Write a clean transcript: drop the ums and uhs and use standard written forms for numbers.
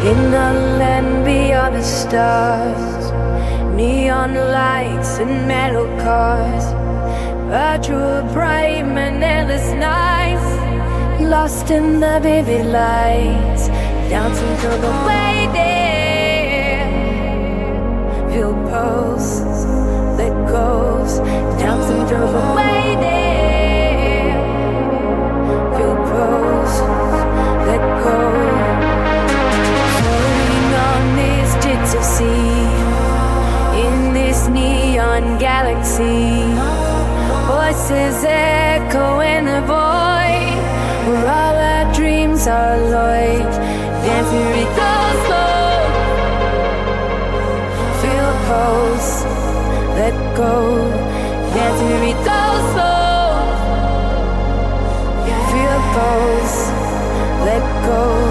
In a land beyond the stars, neon lights and metal cars, virtual bright and endless nights, lost in the vivid lights, dancing to the way there. Feel pulse that goes, dancing to the way there. Feel pulse that goes. Of sea, in this neon galaxy, voices echo in the void, where all our dreams are lost. Dancing we go slow, feel a pulse, let go. Dancing we go slow, feel a pulse, let go.